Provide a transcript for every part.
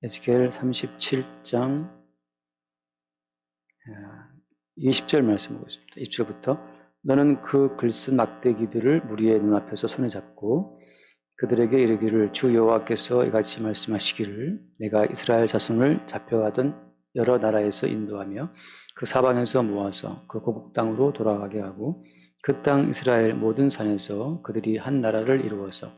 에스겔 37장 20절 말씀 보겠습니다. 20절부터 너는 그 글쓴 막대기들을 무리의 눈앞에서 손에 잡고 그들에게 이르기를 주 여호와께서 이같이 말씀하시기를 내가 이스라엘 자손을 잡혀가던 여러 나라에서 인도하며 그 사방에서 모아서 그 고국 땅으로 돌아가게 하고 그 땅 이스라엘 모든 산에서 그들이 한 나라를 이루어서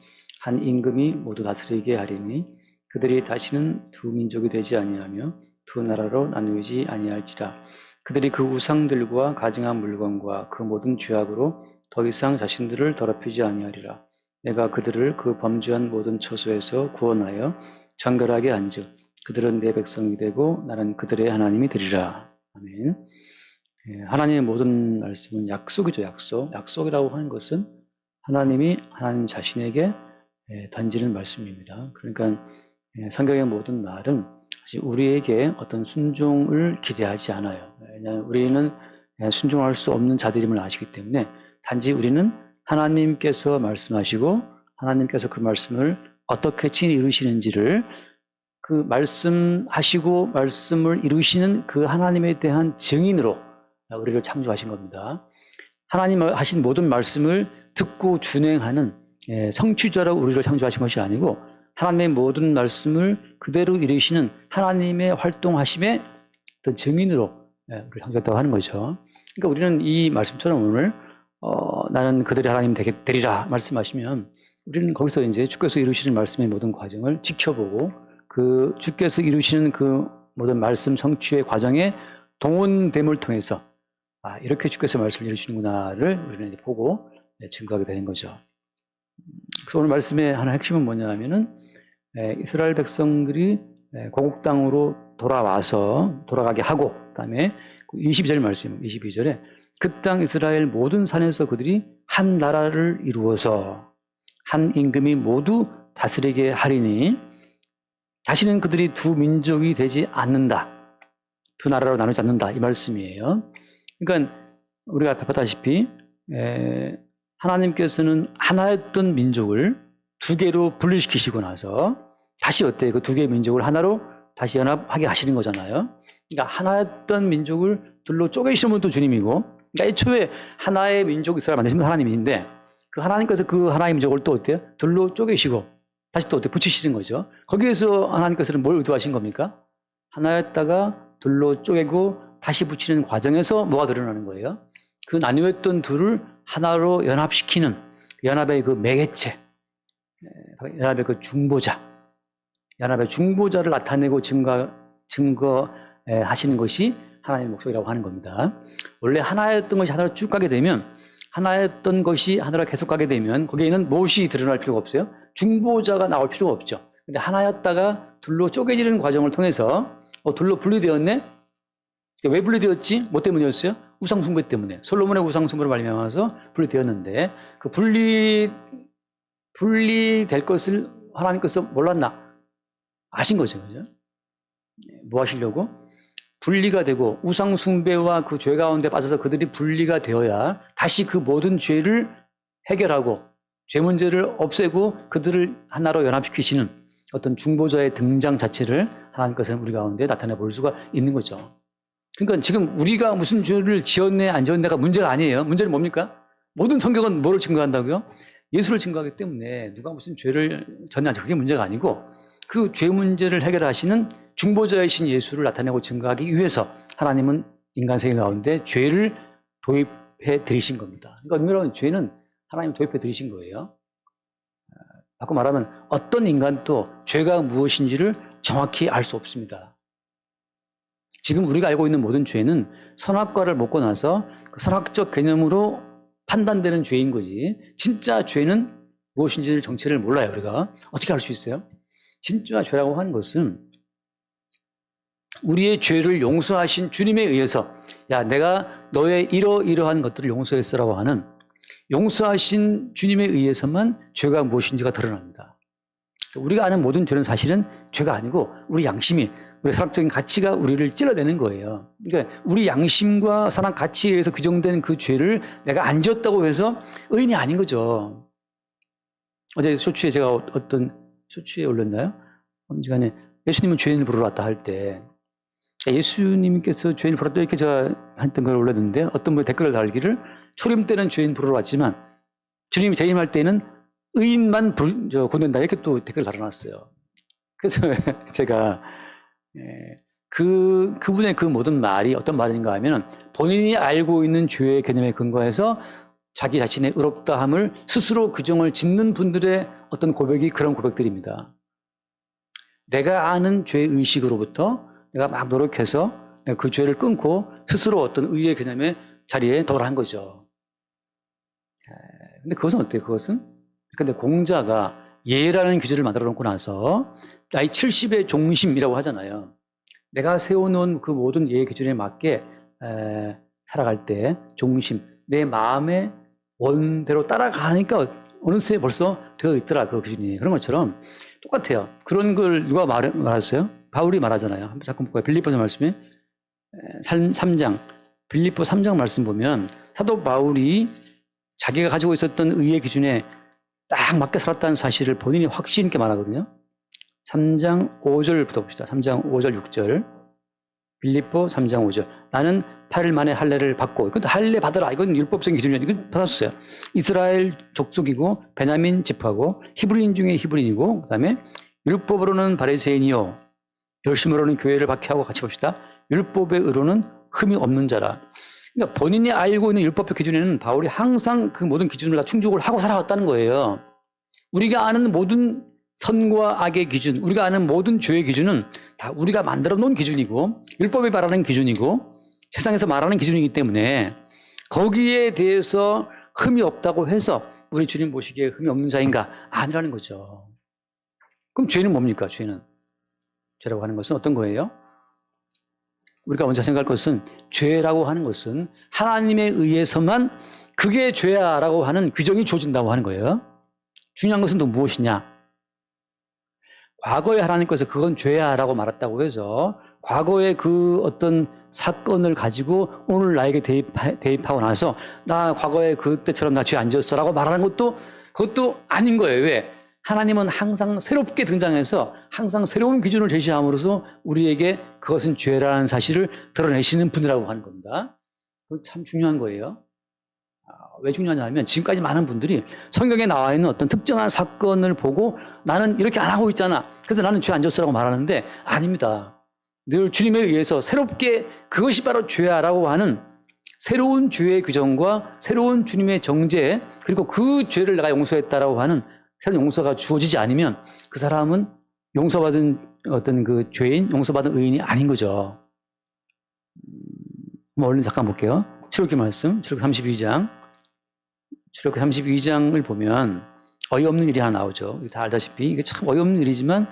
한 임금이 모두 다스리게 하리니 그들이 다시는 두 민족이 되지 아니하며 두 나라로 나누지 아니할지라. 그들이 그 우상들과 가증한 물건과 그 모든 죄악으로 더 이상 자신들을 더럽히지 아니하리라. 내가 그들을 그 범죄한 모든 처소에서 구원하여 정결하게 한즉 그들은 내 백성이 되고 나는 그들의 하나님이 되리라. 아멘. 하나님의 모든 말씀은 약속이죠. 약속이라고 하는 것은 하나님이 하나님 자신에게 던지는 말씀입니다. 그러니까 성경의 모든 말은 사실 우리에게 어떤 순종을 기대하지 않아요. 왜냐하면 우리는 순종할 수 없는 자들임을 아시기 때문에 단지 우리는 하나님께서 말씀하시고 하나님께서 그 말씀을 어떻게 친히 이루시는지를 그 말씀하시고 말씀을 이루시는 그 하나님에 대한 증인으로 우리를 창조하신 겁니다. 하나님 하신 모든 말씀을 듣고 준행하는 성취자로 우리를 창조하신 것이 아니고 하나님의 모든 말씀을 그대로 이루시는 하나님의 활동하심의 어떤 증인으로 우리를 창조했다고 하는 거죠. 그러니까 우리는 이 말씀처럼 오늘 나는 그들의 하나님 되리라 말씀하시면 우리는 거기서 이제 주께서 이루시는 말씀의 모든 과정을 지켜보고 그 주께서 이루시는 그 모든 말씀 성취의 과정에 동원됨을 통해서 이렇게 주께서 말씀을 이루시는구나를 우리는 이제 보고 증거하게 되는 거죠. 그래서 오늘 말씀의 하나 핵심은 뭐냐 하면은 이스라엘 백성들이 고국 땅으로 돌아가게 하고 그다음에 22절 말씀 22절에 그 땅 이스라엘 모든 산에서 그들이 한 나라를 이루어서 한 임금이 모두 다스리게 하리니 다시는 그들이 두 민족이 되지 않는다. 두 나라로 나누지 않는다. 이 말씀이에요. 그러니까 우리가 봤다시피 하나님께서는 하나였던 민족을 두 개로 분리시키시고 나서 다시 어때요? 그 두 개의 민족을 하나로 다시 연합하게 하시는 거잖아요. 그러니까 하나였던 민족을 둘로 쪼개시는 분도 주님이고, 그러니까 애초에 하나의 민족 이스라엘 만드신 분 하나님인데 그 하나님께서 그 하나의 민족을 또 어때요? 둘로 쪼개시고 다시 또 어떻게 붙이시는 거죠. 거기에서 하나님께서는 뭘 의도하신 겁니까? 하나였다가 둘로 쪼개고 다시 붙이는 과정에서 뭐가 드러나는 거예요? 그 나뉘었던 둘을 하나로 연합시키는 연합의 그 매개체, 연합의 그 중보자, 연합의 중보자를 나타내고 증거하시는 것이 하나님의 목적이라고 하는 겁니다. 원래 하나였던 것이 하나로 쭉 가게 되면, 하나였던 것이 하나로 계속 가게 되면 거기에는 무엇이 드러날 필요가 없어요? 중보자가 나올 필요가 없죠. 근데 하나였다가 둘로 쪼개지는 과정을 통해서 둘로 분리되었네? 왜 분리되었지? 뭐 때문이었어요? 우상숭배 때문에. 솔로몬의 우상숭배로 말미암아서 분리되었는데 그 분리될 것을 하나님께서 몰랐나? 아신 거죠. 그죠? 뭐 하시려고? 분리가 되고 우상숭배와 그 죄 가운데 빠져서 그들이 분리가 되어야 다시 그 모든 죄를 해결하고 죄 문제를 없애고 그들을 하나로 연합시키시는 어떤 중보자의 등장 자체를 하나님께서는 우리 가운데 나타내 볼 수가 있는 거죠. 그러니까 지금 우리가 무슨 죄를 지었네 안 지었네가 문제가 아니에요. 문제는 뭡니까? 모든 성경은 뭐를 증거한다고요? 예수를 증거하기 때문에 누가 무슨 죄를 졌냐 그게 문제가 아니고 그 죄 문제를 해결하시는 중보자이신 예수를 나타내고 증거하기 위해서 하나님은 인간 세계 가운데 죄를 도입해 드리신 겁니다. 그러니까 엄밀하면 죄는 하나님 도입해 드리신 거예요. 바꿔 말하면 어떤 인간도 죄가 무엇인지를 정확히 알 수 없습니다. 지금 우리가 알고 있는 모든 죄는 선악과를 먹고 나서 그 선악적 개념으로 판단되는 죄인 거지 진짜 죄는 무엇인지를 정체를 몰라요. 우리가 어떻게 알 수 있어요? 진짜 죄라고 하는 것은 우리의 죄를 용서하신 주님에 의해서 야 내가 너의 이러이러한 것들을 용서했어라고 하는 용서하신 주님에 의해서만 죄가 무엇인지가 드러납니다. 우리가 아는 모든 죄는 사실은 죄가 아니고 우리 양심이 우리 사람적인 가치가 우리를 찔러내는 거예요. 그러니까 우리 양심과 사람 가치에 의해서 규정된 그 죄를 내가 안 지었다고 해서 의인이 아닌 거죠. 어제 쇼츠에 제가 어떤 쇼츠에 올렸나요? 시간에 예수님은 죄인을 부르러 왔다 할 때 예수님께서 죄인을 부르러 이렇게 제가 했던 걸 올렸는데 어떤 분이 댓글을 달기를 초림 때는 죄인 부르러 왔지만 주님이 재림할 때는 의인만 보낸다 이렇게 또 댓글을 달아놨어요. 그래서 제가 그분의 그 모든 말이 어떤 말인가 하면 본인이 알고 있는 죄의 개념에 근거해서 자기 자신의 의롭다함을 스스로 규정을 짓는 분들의 어떤 고백이 그런 고백들입니다. 내가 아는 죄의식으로부터 내가 막 노력해서 내가 그 죄를 끊고 스스로 어떤 의의 개념의 자리에 도달한 거죠. 근데 그것은 어때요? 근데 공자가 예라는 규제를 만들어 놓고 나서 나이 70의 종심이라고 하잖아요. 내가 세워놓은 그 모든 예의 기준에 맞게 살아갈 때 종심, 내 마음의 원대로 따라가니까 어느새 벌써 되어 있더라, 그 기준이. 그런 것처럼 똑같아요. 그런 걸 누가 말했어요? 바울이 말하잖아요. 한번 잠깐 볼까요? 빌립보서 말씀에 3장, 빌립보 3장 말씀 보면 사도 바울이 자기가 가지고 있었던 의의 기준에 딱 맞게 살았다는 사실을 본인이 확신 있게 말하거든요. 3장 5절부터 봅시다. 3장 5절 6절. 빌립보 3장 5절. 나는 8일 만에 할례를 받고, 이건 할례 받으라. 이건 율법적인 기준이야. 이건 받았어요. 이스라엘 족속이고 베냐민 지파고 히브리인 중에 히브리인이고 그다음에 율법으로는 바리새인이요 열심으로는 교회를 박해하고 같이 봅시다. 율법의 의로는 흠이 없는 자라. 그러니까 본인이 알고 있는 율법의 기준에는 바울이 항상 그 모든 기준을 다 충족을 하고 살아왔다는 거예요. 우리가 아는 모든 선과 악의 기준, 우리가 아는 모든 죄의 기준은 다 우리가 만들어 놓은 기준이고 율법이 말하는 기준이고 세상에서 말하는 기준이기 때문에 거기에 대해서 흠이 없다고 해서 우리 주님 보시기에 흠이 없는 자인가? 아니라는 거죠. 그럼 죄는 뭡니까? 죄라고 하는 것은 어떤 거예요? 우리가 먼저 생각할 것은 죄라고 하는 것은 하나님에 의해서만 그게 죄야라고 하는 규정이 주어진다고 하는 거예요. 중요한 것은 또 무엇이냐? 과거에 하나님께서 그건 죄야라고 말했다고 해서 과거의 그 어떤 사건을 가지고 오늘 나에게 대입하고 나서 나 과거에 그때처럼 나 죄 안 지었어라고 말하는 그것도 아닌 거예요. 왜? 하나님은 항상 새롭게 등장해서 항상 새로운 기준을 제시함으로써 우리에게 그것은 죄라는 사실을 드러내시는 분이라고 하는 겁니다. 그건 참 중요한 거예요. 왜 중요하냐면 지금까지 많은 분들이 성경에 나와 있는 어떤 특정한 사건을 보고 나는 이렇게 안 하고 있잖아. 그래서 나는 죄 안 지었어라고 말하는데 아닙니다. 늘 주님에 의해서 새롭게 그것이 바로 죄야라고 하는 새로운 죄의 규정과 새로운 주님의 정죄 그리고 그 죄를 내가 용서했다라고 하는 새로운 용서가 주어지지 않으면 그 사람은 용서받은 어떤 그 죄인, 용서받은 의인이 아닌 거죠. 얼른 잠깐 볼게요. 출애굽기 말씀, 출애굽기 32장. 출애굽기 32장을 보면 어이없는 일이 하나 나오죠. 다 알다시피 이게 참 어이없는 일이지만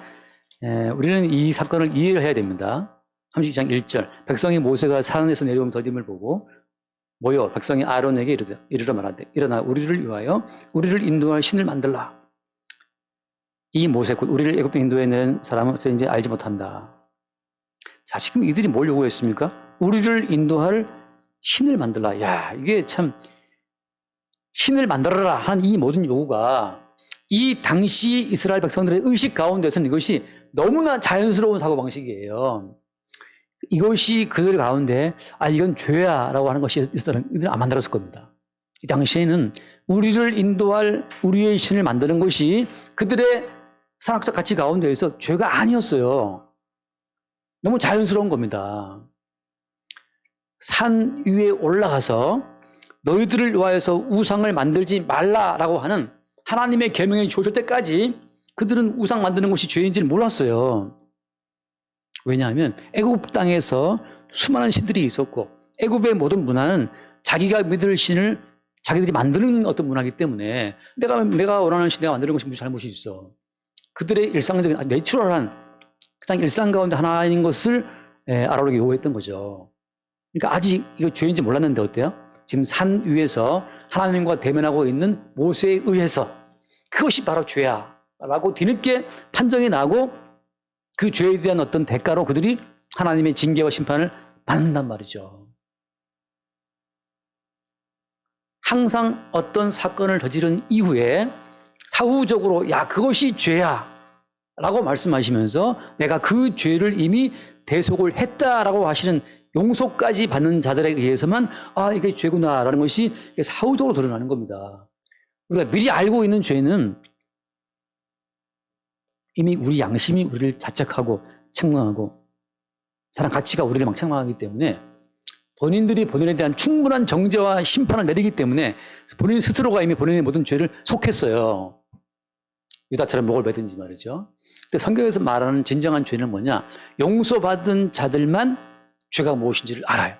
우리는 이 사건을 이해를 해야 됩니다. 32장 1절. 백성이 모세가 산에서 내려온 더딤을 보고 모여 백성이 아론에게 이르러 말하되 일어나 우리를 위하여 우리를 인도할 신을 만들라. 이 모세 곧 우리를 애굽에 인도해낸 사람은 이제 알지 못한다. 자, 지금 이들이 뭘 요구했습니까? 우리를 인도할 신을 만들라. 야, 이게 참 신을 만들어라 한 이 모든 요구가 이 당시 이스라엘 백성들의 의식 가운데서는 이것이 너무나 자연스러운 사고방식이에요. 이것이 그들 가운데 이건 죄야라고 하는 것이 있었다면 이들은 안 만들었을 겁니다. 이 당시에는 우리를 인도할 우리의 신을 만드는 것이 그들의 선악적 가치 가운데에서 죄가 아니었어요. 너무 자연스러운 겁니다. 산 위에 올라가서 너희들을 위하여서 우상을 만들지 말라라고 하는 하나님의 계명이 주어질 때까지 그들은 우상 만드는 것이 죄인지를 몰랐어요. 왜냐하면 애굽 땅에서 수많은 신들이 있었고 애굽의 모든 문화는 자기가 믿을 신을 자기들이 만드는 어떤 문화이기 때문에 내가 원하는 신 내가 만드는 것이 무슨 잘못이 있어. 그들의 일상적인 내추럴한 그냥 일상 가운데 하나인 것을 아론에게 요구했던 거죠. 그러니까 아직 이거 죄인지 몰랐는데 어때요? 지금 산 위에서 하나님과 대면하고 있는 모세에 의해서 그것이 바로 죄야 라고 뒤늦게 판정이 나고 그 죄에 대한 어떤 대가로 그들이 하나님의 징계와 심판을 받는단 말이죠. 항상 어떤 사건을 저지른 이후에 사후적으로 야 그것이 죄야 라고 말씀하시면서 내가 그 죄를 이미 대속을 했다라고 하시는 용서까지 받는 자들에 의해서만 이게 죄구나라는 것이 사후적으로 드러나는 겁니다. 우리가 미리 알고 있는 죄는 이미 우리 양심이 우리를 자책하고 책망하고 사람 가치가 우리를 막 책망하기 때문에 본인들이 본인에 대한 충분한 정죄와 심판을 내리기 때문에 본인 스스로가 이미 본인의 모든 죄를 속했어요. 유다처럼 목을 매든지 말이죠. 근데 성경에서 말하는 진정한 죄는 뭐냐? 용서받은 자들만 죄가 무엇인지를 알아요.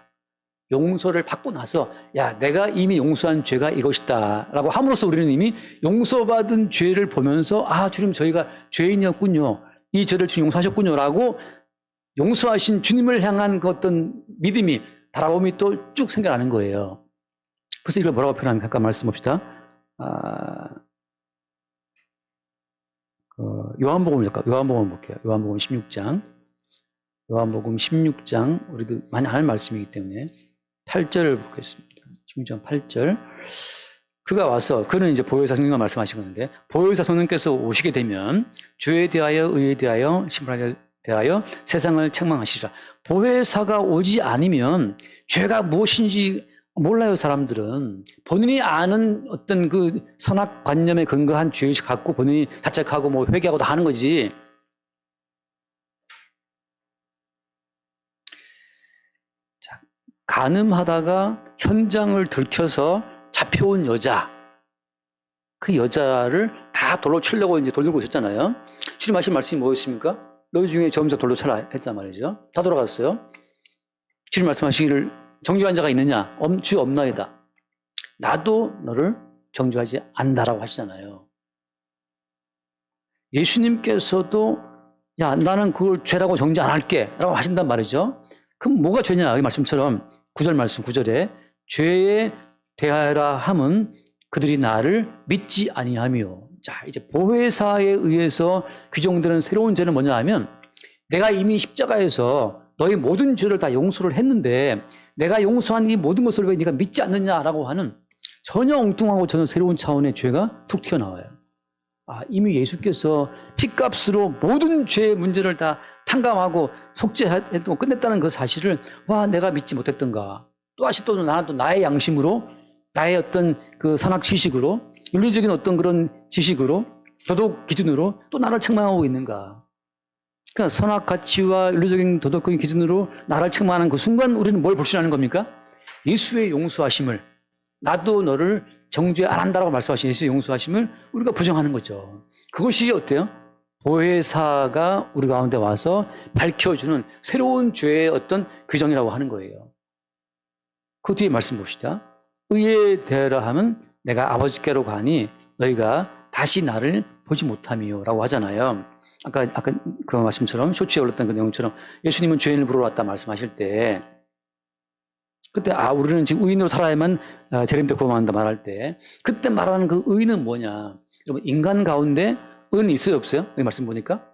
용서를 받고 나서 내가 이미 용서한 죄가 이것이다 라고 함으로써 우리는 이미 용서받은 죄를 보면서 주님 저희가 죄인이었군요. 이 죄를 주님 용서하셨군요 라고 용서하신 주님을 향한 그 어떤 믿음이 바라봄이 또 쭉 생겨나는 거예요. 그래서 이걸 뭐라고 표현하는가 잠깐 말씀 봅시다. 요한복음을 볼게요. 요한복음 16장. 요한복음 16장, 우리도 많이 아는 말씀이기 때문에 8절을 보겠습니다. 16장 8절. 그가 와서, 그는 이제 보혜사 성령과 말씀하신 건데, 보혜사 성령께서 오시게 되면 죄에 대하여, 의에 대하여, 심판에 대하여 세상을 책망하시리라. 보혜사가 오지 않으면 죄가 무엇인지 몰라요, 사람들은. 본인이 아는 어떤 그 선악관념에 근거한 죄의식 갖고 본인이 자책하고 회개하고 다 하는 거지. 자, 간음하다가 현장을 들켜서 잡혀온 여자. 그 여자를 다 돌로 치려고 이제 돌 들고 있었잖아요. 주님 하신 말씀이 뭐였습니까? 너희 중에 점점 돌로 쳐라 했단 말이죠. 다 돌아갔어요. 주님 말씀하시기를 정죄한 자가 있느냐? 주 없나이다. 나도 너를 정죄하지 않는다라고 하시잖아요. 예수님께서도 나는 그걸 죄라고 정죄 안 할게 라고 하신단 말이죠. 그럼 뭐가 죄냐? 이 말씀처럼 9절 말씀 9절에 죄에 대하여라 함은 그들이 나를 믿지 아니하며. 자, 이제 보혜사에 의해서 규정되는 새로운 죄는 뭐냐 하면 내가 이미 십자가에서 너의 모든 죄를 다 용서를 했는데 내가 용서한 이 모든 것을 왜 네가 믿지 않느냐라고 하는 전혀 엉뚱하고 전혀 새로운 차원의 죄가 툭 튀어나와요. 이미 예수께서 피값으로 모든 죄의 문제를 다 탕감하고 속죄했고 끝냈다는 그 사실을 내가 믿지 못했던가. 또다시 또 나는 또 나의 양심으로 나의 어떤 그 선악 지식으로 윤리적인 어떤 그런 지식으로 도덕 기준으로 또 나를 책망하고 있는가. 그러니까 선악 가치와 윤리적인 도덕적인 기준으로 나를 책망하는 그 순간 우리는 뭘 불신하는 겁니까? 예수의 용서하심을, 나도 너를 정죄 안 한다라고 말씀하신 예수의 용서하심을 우리가 부정하는 거죠. 그것이 어때요? 보혜사가 우리 가운데 와서 밝혀주는 새로운 죄의 어떤 규정이라고 하는 거예요. 그 뒤에 말씀 봅시다. 의에 대하여 하면 내가 아버지께로 가니 너희가 다시 나를 보지 못하미요 라고 하잖아요. 아까 그 말씀처럼 쇼츠에 올렸던 그 내용처럼 예수님은 죄인을 부르러 왔다 말씀하실 때 그때 우리는 지금 의인으로 살아야만 재림 때 구원한다 말할 때 그때 말하는 그 의는 뭐냐. 여러분 인간 가운데 의는 있어요 없어요? 이 말씀 보니까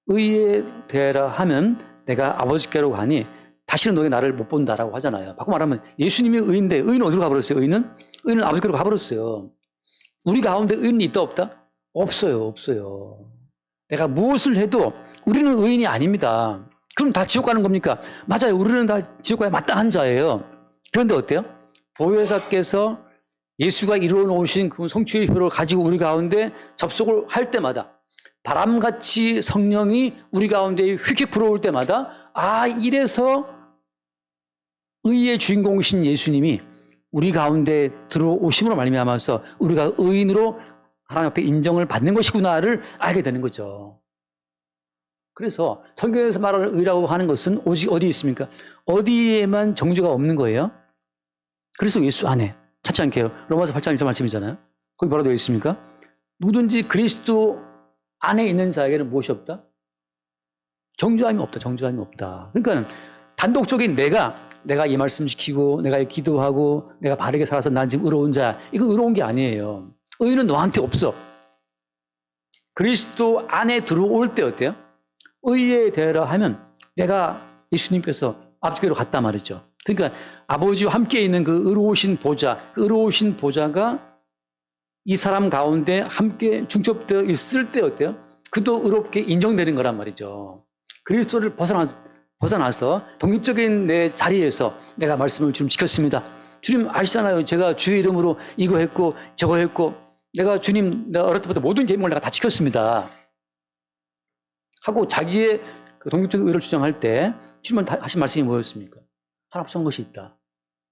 의에 대하여 하면 내가 아버지께로 가니 다시는 너희 나를 못 본다라고 하잖아요. 바꿔 말하면 예수님이 의인데 의인은 어디로 가버렸어요? 의인은 아버지께로 가버렸어요. 우리 가운데 의인이 있다 없다? 없어요. 내가 무엇을 해도 우리는 의인이 아닙니다. 그럼 다 지옥 가는 겁니까? 맞아요. 우리는 다 지옥 가야 마땅한 자예요. 그런데 어때요? 보혜사께서 예수가 이루어 놓으신 그 성취의 효를 가지고 우리 가운데 접속을 할 때마다 바람같이 성령이 우리 가운데 휙휙 불어올 때마다 이래서 의의 주인공이신 예수님이 우리 가운데 들어오심으로 말미암아서 우리가 의인으로 하나님 앞에 인정을 받는 것이구나를 알게 되는 거죠. 그래서 성경에서 말하는 의라고 하는 것은 오직 어디에 있습니까? 어디에만 정죄가 없는 거예요? 그리스도 예수 안에. 찾지 않게요. 로마서 8장 1절 말씀이잖아요. 거기 뭐라고 되어 있습니까? 누구든지 그리스도 안에 있는 자에게는 무엇이 없다? 정죄함이 없다. 그러니까 단독적인 내가 이 말씀 지키고 내가 기도하고 내가 바르게 살아서 난 지금 의로운 자, 이거 의로운 게 아니에요. 의는 너한테 없어. 그리스도 안에 들어올 때 어때요? 의에 대하여 하면 내가 예수님께서 아버지께로 갔다 말이죠. 그러니까 아버지와 함께 있는 그 의로우신 보좌, 그 의로우신 보좌가 이 사람 가운데 함께 중첩되어 있을 때 어때요? 그도 의롭게 인정되는 거란 말이죠. 그리스도를 벗어나서 독립적인 내 자리에서 내가 말씀을 좀 지켰습니다. 주님 아시잖아요. 제가 주의 이름으로 이거 했고 저거 했고 내가 어릴 때부터 모든 계명을 내가 다 지켰습니다. 하고 자기의 그 독립적인 의를 주장할 때 주님은 하신 말씀이 뭐였습니까? 하나 부족한 것이 있다.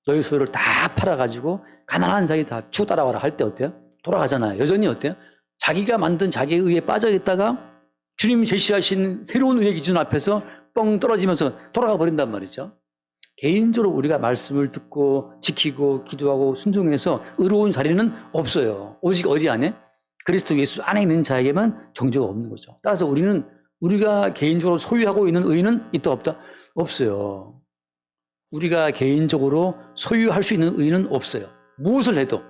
너희 소유를 다 팔아가지고 가난한 자기 다 주고 따라와라 할 때 어때요? 돌아가잖아요. 여전히 어때요? 자기가 만든 자기의 의에 빠져 있다가 주님이 제시하신 새로운 의의 기준 앞에서 뻥 떨어지면서 돌아가 버린단 말이죠. 개인적으로 우리가 말씀을 듣고 지키고 기도하고 순종해서 의로운 자리는 없어요. 오직 어디 안에? 그리스도 예수 안에 있는 자에게만 정죄가 없는 거죠. 따라서 우리가 개인적으로 소유하고 있는 의는 있다 없다? 없어요. 우리가 개인적으로 소유할 수 있는 의는 없어요. 무엇을 해도.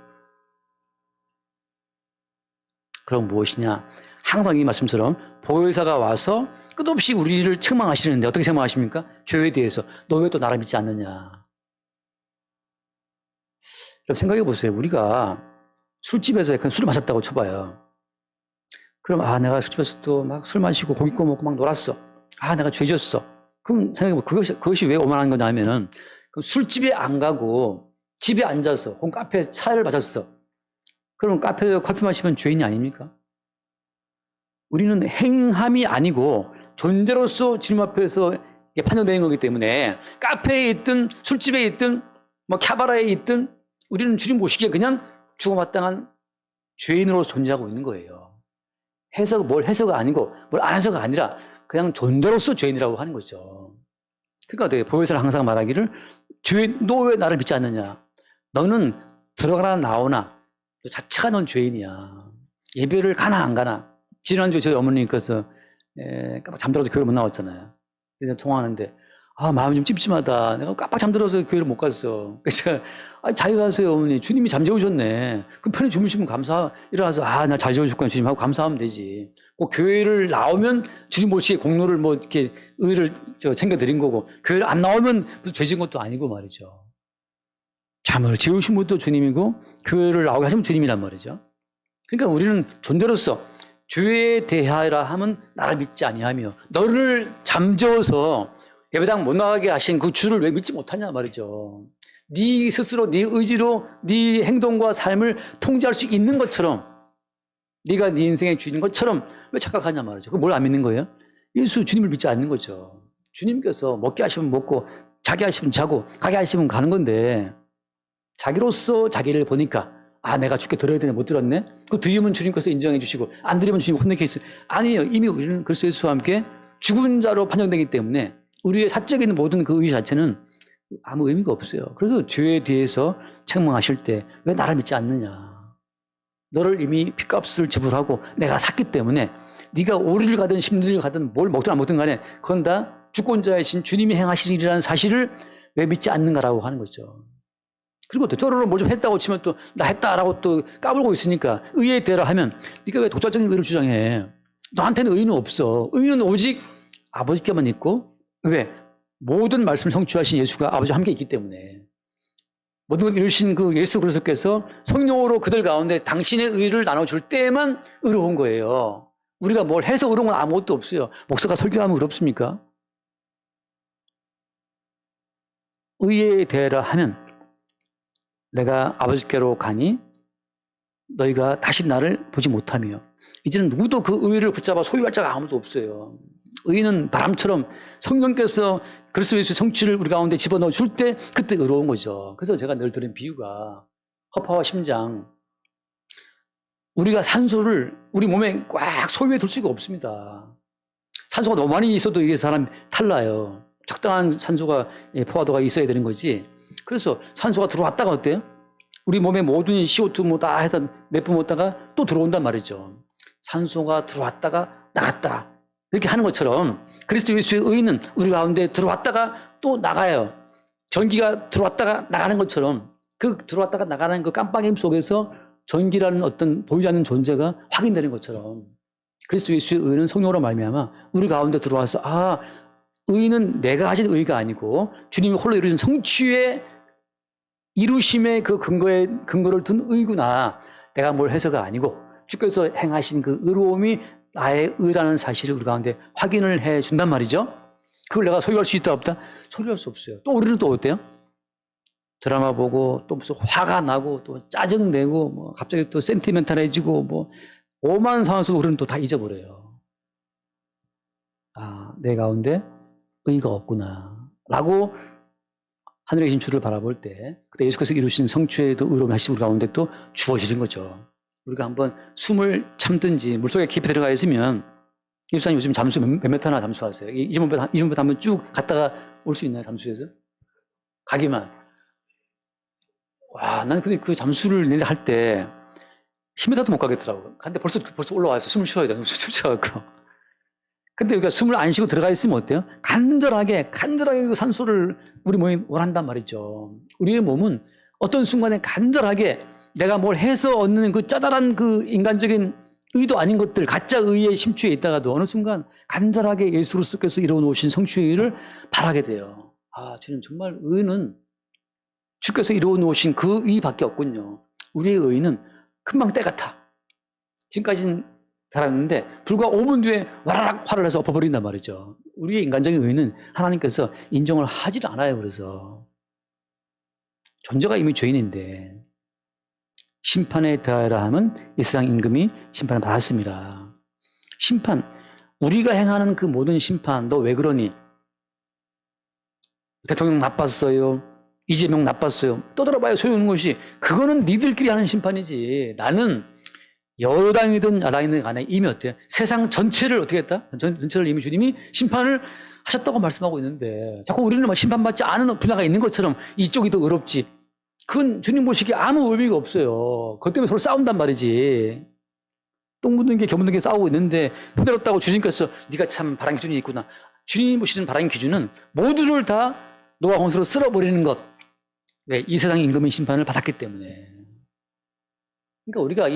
그럼 무엇이냐? 항상 이 말씀처럼 보혜사가 와서 끝없이 우리를 책망하시는데 어떻게 책망하십니까? 죄에 대해서. 너 왜 또 나를 믿지 않느냐? 여러분 생각해 보세요. 우리가 술집에서 약간 술을 마셨다고 쳐봐요. 그럼 내가 술집에서 또 막 술 마시고 고기 구워 먹고 막 놀았어. 내가 죄 지었어. 그럼 생각해 보면 그것이 왜 오만한 거냐 하면은 술집에 안 가고 집에 앉아서 혹은 카페에 차를 마셨어. 그럼 카페에서 커피 마시면 죄인이 아닙니까? 우리는 행함이 아니고 존재로서 주님 앞에서 판정되는 거기 때문에 카페에 있든 술집에 있든 뭐 캬바라에 있든 우리는 주님 보시기에 그냥 죽어마땅한 죄인으로 존재하고 있는 거예요. 뭘 해서가 아니고 뭘 안 해서가 아니라 그냥 존재로서 죄인이라고 하는 거죠. 그러니까 보혜사를 항상 말하기를 너 왜 나를 믿지 않느냐? 너는 들어가나 나오나 자체가 넌 죄인이야. 예배를 가나 안 가나. 지난주에 저희 어머니께서 깜빡 잠들어서 교회를 못 나왔잖아요. 그래서 통화하는데 마음이 좀 찝찝하다. 내가 깜빡 잠들어서 교회를 못 갔어. 그래서 자유하세요 어머니. 주님이 잠재우셨네. 그럼 편히 주무시면 일어나서 나 잘 재우셨구나 주님 하고 감사하면 되지. 꼭 교회를 나오면 주님 보시기에 공로를 뭐 이렇게 의를 챙겨드린 거고 교회를 안 나오면 죄 지은 것도 아니고 말이죠. 잠을 재우신 것도 주님이고 교회를 나오게 하시면 주님이란 말이죠. 그러니까 우리는 존재로서 죄에 대하여라 하면 나를 믿지 아니하며 너를 잠재워서 예배당 못 나가게 하신 그 주를 왜 믿지 못하냐 말이죠. 네 스스로 네 의지로 네 행동과 삶을 통제할 수 있는 것처럼 네가 네 인생의 주인인 것처럼 왜 착각하냐 말이죠. 뭘 안 믿는 거예요? 예수 주님을 믿지 않는 거죠. 주님께서 먹게 하시면 먹고 자게 하시면 자고 가게 하시면 가는 건데 자기로서 자기를 보니까 내가 죽게 들어야 되네 못 들었네. 그 드리면 주님께서 인정해 주시고 안 드리면 주님 혼내게 있어요. 아니에요. 이미 우리는 그리스도 예수와 함께 죽은 자로 판정되기 때문에 우리의 사적인 모든 그 의 자체는 아무 의미가 없어요. 그래서 죄에 대해서 책망하실 때 왜 나를 믿지 않느냐. 너를 이미 핏값을 지불하고 내가 샀기 때문에 네가 오리를 가든 심리를 가든 뭘 먹든 안 먹든 간에 그건 다 주권자이신 주님이 행하실 일이라는 사실을 왜 믿지 않는가라고 하는 거죠. 그리고 또 쪼로로 뭐 좀 했다고 치면 또 나 했다라고 또 까불고 있으니까 의에 대라 하면 네가 왜 독자적인 의를 주장해. 너한테는 의는 없어. 의는 오직 아버지께만 있고 왜? 모든 말씀을 성취하신 예수가 아버지와 함께 있기 때문에 모든 걸 이루신 그 예수 그리스도께서 성령으로 그들 가운데 당신의 의를 나눠줄 때만 의로운 거예요. 우리가 뭘 해서 의로운 건 아무것도 없어요. 목사가 설교하면 의롭습니까? 의에 대하라 하면 내가 아버지께로 가니 너희가 다시 나를 보지 못하며 이제는 누구도 그 의를 붙잡아 소유할 자가 아무도 없어요. 의는 바람처럼 성령께서 그리스도 예수의 성취를 우리 가운데 집어넣어 줄 때 그때 의로운 거죠. 그래서 제가 늘 들은 비유가 허파와 심장. 우리가 산소를 우리 몸에 꽉 소유해 둘 수가 없습니다. 산소가 너무 많이 있어도 이게 사람 탈나요. 적당한 산소가 포화도가 있어야 되는 거지. 그래서 산소가 들어왔다가 어때요? 우리 몸에 모든 CO2 뭐 다 해서 내뿜었다가 또 들어온단 말이죠. 산소가 들어왔다가 나갔다. 이렇게 하는 것처럼 그리스도 예수의 의는 우리 가운데 들어왔다가 또 나가요. 전기가 들어왔다가 나가는 것처럼 그 들어왔다가 나가는 그 깜빡임 속에서 전기라는 어떤 보이지 않는 존재가 확인되는 것처럼 그리스도 예수의 의는 성령으로 말미암아 우리 가운데 들어와서 의는 내가 가진 의가 아니고 주님이 홀로 이루신 성취의 이루심의 그 근거를 둔 의구나. 내가 뭘 해서가 아니고 주께서 행하신 그 의로움이 나의 의라는 사실을 우리 가운데 확인을 해 준단 말이죠. 그걸 내가 소유할 수 있다 없다? 소유할 수 없어요. 또 우리는 또 어때요? 드라마 보고 또 무슨 화가 나고 또 짜증내고 뭐 갑자기 또 센티멘탈해지고 뭐 오만 상황에서 우리는 또 다 잊어버려요. 아, 내 가운데 의가 없구나 라고 하늘에 계신 주를 바라볼 때 그때 예수께서 이루신 성취에도 의로움이 하시 우리 가운데 또 주어지는 거죠. 우리가 한번 숨을 참든지 물속에 깊이 들어가 있으면 예수님 요즘 잠수 몇 메타나 잠수하세요? 20m 한번 쭉 갔다가 올 수 있나요? 잠수해서? 가기만. 와, 난 근데 그 잠수를 내내 할 때 10m도 못 가겠더라고요. 근데 벌써 올라와서 숨을 쉬어야 돼. 숨 쉬어갖고. 근데 우리가 숨을 안 쉬고 들어가 있으면 어때요? 간절하게 그 산소를 우리 몸이 원한단 말이죠. 우리의 몸은 어떤 순간에 간절하게 내가 뭘 해서 얻는 그 짜잘한 그 인간적인 의도 아닌 것들, 가짜 의에 심취해 있다가도 어느 순간 간절하게 예수 그리스도께서 이루어 놓으신 성취의 의를 바라게 돼요. 아, 저는 정말 의는 주께서 이루어 놓으신 그 의밖에 없군요. 우리의 의는 금방 때 같아. 지금까지는 살았는데 불과 5분 뒤에 와라락 화를 내서 엎어버린단 말이죠. 우리의 인간적인 의는 하나님께서 인정을 하질 않아요. 그래서 존재가 이미 죄인인데 심판에 대하여라 함은 이 세상 임금이 심판을 받았습니다. 심판, 우리가 행하는 그 모든 심판, 너 왜 그러니? 대통령 나빴어요. 이재명 나빴어요. 떠들어봐야 소용없는 것이 그거는 니들끼리 하는 심판이지. 나는 여당이든 야당이든 간에 이미 어때요? 세상 전체를 어떻게 했다? 전체를 이미 주님이 심판을 하셨다고 말씀하고 있는데 자꾸 우리는 막 심판받지 않은 분야가 있는 것처럼 이쪽이 더 의롭지. 그건 주님 보시기에 아무 의미가 없어요. 그것 때문에 서로 싸운단 말이지. 똥 묻는 게 겨묻는 게 싸우고 있는데 힘들었다고 주님께서 네가 참 바른 기준이 있구나. 주님이 보시는 바른 기준은 모두를 다 노아 홍수로 쓸어버리는 것. 왜? 이 세상의 임금의 심판을 받았기 때문에. 그러니까 우리가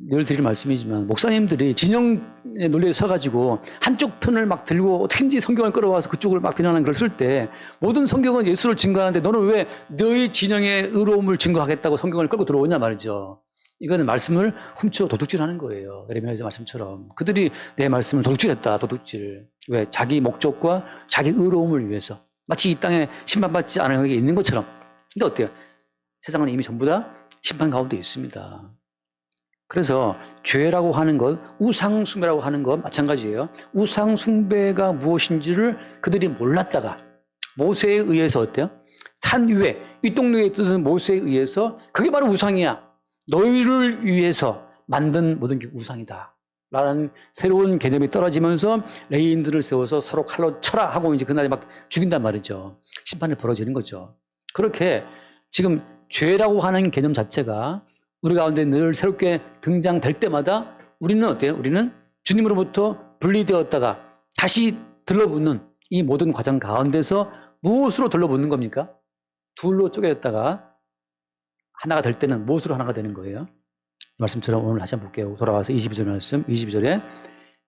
늘 드릴 말씀이지만 목사님들이 진영의 논리에 서가지고 한쪽 편을 막 들고 어떻게든지 성경을 끌어와서 그쪽을 막 비난하는 걸 쓸 때 모든 성경은 예수를 증거하는데 너는 왜 너의 진영의 의로움을 증거하겠다고 성경을 끌고 들어오냐 말이죠. 이거는 말씀을 훔쳐 도둑질하는 거예요. 예레미야의 말씀처럼. 그들이 내 말씀을 도둑질했다. 도둑질. 왜? 자기 목적과 자기 의로움을 위해서. 마치 이 땅에 심판받지 않은 게 있는 것처럼. 근데 어때요? 세상은 이미 전부 다 심판 가운데 있습니다. 그래서 죄라고 하는 것, 우상숭배라고 하는 것 마찬가지예요. 우상숭배가 무엇인지를 그들이 몰랐다가 모세에 의해서 어때요? 산 위에 윗동네에 있던 모세에 의해서 그게 바로 우상이야. 너희를 위해서 만든 모든 게 우상이다. 라는 새로운 개념이 떨어지면서 레이인들을 세워서 서로 칼로 쳐라 하고 이제 그날에 막 죽인단 말이죠. 심판이 벌어지는 거죠. 그렇게 지금 죄라고 하는 개념 자체가 우리 가운데 늘 새롭게 등장될 때마다 우리는 어때요? 우리는 주님으로부터 분리되었다가 다시 들러붙는 이 모든 과정 가운데서 무엇으로 들러붙는 겁니까? 둘로 쪼개졌다가 하나가 될 때는 무엇으로 하나가 되는 거예요? 말씀처럼 오늘 다시 한번 볼게요. 돌아와서 22절 말씀, 22절에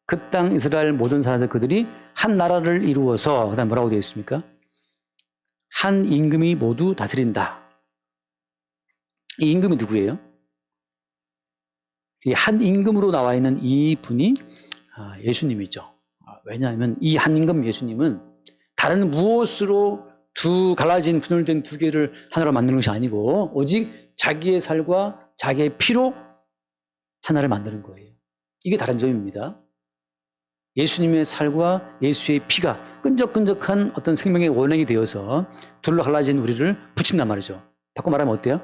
그 땅 이스라엘 모든 사람들 그들이 한 나라를 이루어서 그다음 뭐라고 되어 있습니까? 한 임금이 모두 다스린다. 이 임금이 누구예요? 이 한 임금으로 나와 있는 이 분이 예수님이죠. 왜냐하면 이 한 임금 예수님은 다른 무엇으로 갈라진 분열된 두 개를 하나로 만드는 것이 아니고 오직 자기의 살과 자기의 피로 하나를 만드는 거예요. 이게 다른 점입니다. 예수님의 살과 예수의 피가 끈적끈적한 어떤 생명의 원행이 되어서 둘로 갈라진 우리를 붙인단 말이죠. 바꿔 말하면 어때요?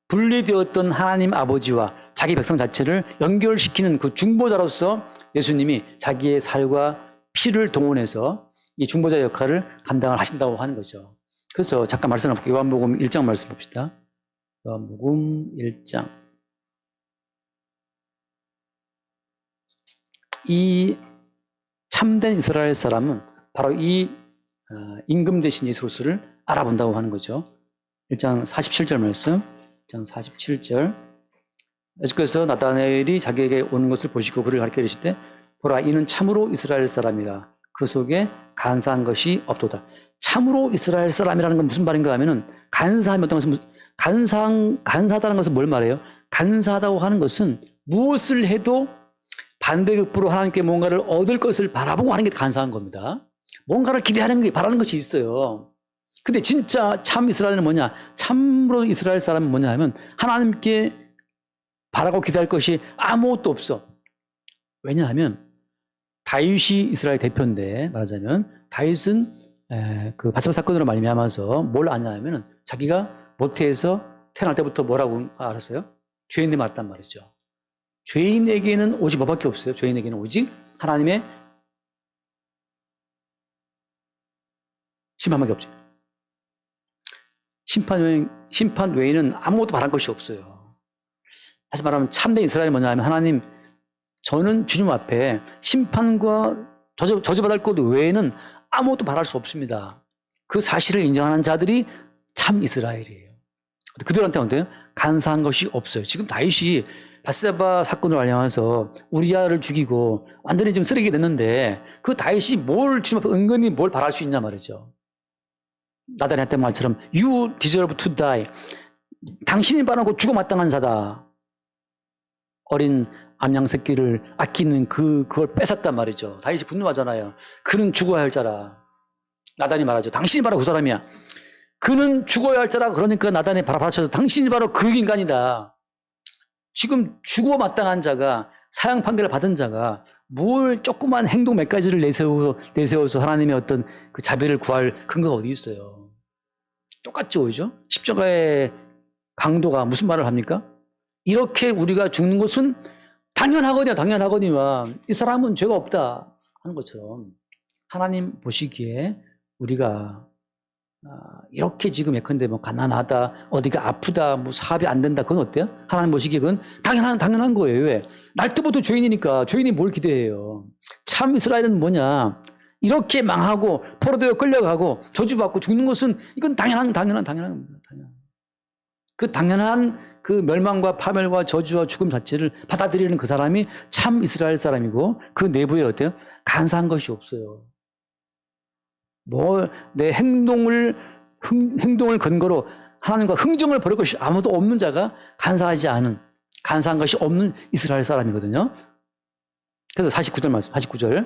분리되었던 하나님 아버지와 자기 백성 자체를 연결시키는 그 중보자로서 예수님이 자기의 살과 피를 동원해서 이 중보자 역할을 감당을 하신다고 하는 거죠. 그래서 잠깐 말씀 볼게요. 요한복음 1장 말씀 봅시다. 요한복음 1장. 이 참된 이스라엘 사람은 바로 이 임금 대신 예수 그리스도를 알아본다고 하는 거죠. 1장 47절 말씀. 1장 47절. 예수께서 나다나엘이 자기에게 오는 것을 보시고 그를 가르쳐 이르시되 보라 이는 참으로 이스라엘 사람이라 그 속에 간사한 것이 없도다. 참으로 이스라엘 사람이라는 건 무슨 말인가 하면은 간사하면 어떤 것은 간사하다는 것은 뭘 말해요? 간사하다고 하는 것은 무엇을 해도 반대급부로 하나님께 뭔가를 얻을 것을 바라보고 하는 게 간사한 겁니다. 뭔가를 기대하는 게, 바라는 것이 있어요. 근데 진짜 참 이스라엘은 뭐냐? 참으로 이스라엘 사람은 뭐냐 하면 하나님께 바라고 기대할 것이 아무것도 없어. 왜냐하면 다윗이 이스라엘 대표인데, 말하자면 다윗은 그 바세바 사건으로 말미암아서 뭘 아냐 하면 자기가 모태에서 태어날 때부터 뭐라고 알았어요? 죄인들 맞단 말이죠. 죄인에게는 오직 뭐밖에 없어요? 죄인에게는 오직 하나님의 심판밖에 없죠. 심판 외에는 아무것도 바랄 것이 없어요. 다시 말하면 참된 이스라엘이 뭐냐 하면 하나님, 저는 주님 앞에 심판과 저주받을 것 외에는 아무것도 바랄 수 없습니다. 그 사실을 인정하는 자들이 참 이스라엘이에요. 그들한테 어때요? 간사한 것이 없어요. 지금 다윗이 바세바 사건을 알려면서 우리아를 죽이고 완전히 좀 쓰레기 됐는데 그 다윗이 뭘 주님 앞에 은근히 뭘 바랄 수 있냐 말이죠. 나단이 했던 말처럼 You deserve to die. 당신이 바라고 죽어 마땅한 자다. 어린 암양 새끼를 아끼는 그걸 뺏었단 말이죠. 다윗이 분노하잖아요. 그는 죽어야 할 자라. 나단이 말하죠. 당신이 바로 그 사람이야. 그는 죽어야 할 자라. 그러니까 나단이 바라쳐서 당신이 바로 그 인간이다. 지금 죽어 마땅한 자가, 사형 판결을 받은 자가 뭘 조그만 행동 몇 가지를 내세워서 하나님의 어떤 그 자비를 구할 근거가 어디 있어요? 똑같죠, 그죠? 십자가의 강도가 무슨 말을 합니까? 이렇게 우리가 죽는 것은 당연하거니와 이 사람은 죄가 없다 하는 것처럼 하나님 보시기에 우리가 이렇게 지금 예컨대 뭐 가난하다, 어디가 아프다, 뭐 사업이 안 된다, 그건 어때요? 하나님 보시기에 그건 당연한 거예요. 왜? 날 때부터 죄인이니까. 죄인이 뭘 기대해요? 참 이스라엘은 뭐냐? 이렇게 망하고 포로되어 끌려가고 저주받고 죽는 것은 이건 당연한 겁니다. 그 당연한 그 멸망과 파멸과 저주와 죽음 자체를 받아들이는 그 사람이 참 이스라엘 사람이고 그 내부에 어때요? 간사한 것이 없어요. 내 행동을 근거로 하나님과 흥정을 벌일 것이 아무도 없는 자가 간사한 것이 없는 이스라엘 사람이거든요. 그래서 49절 말씀, 49절.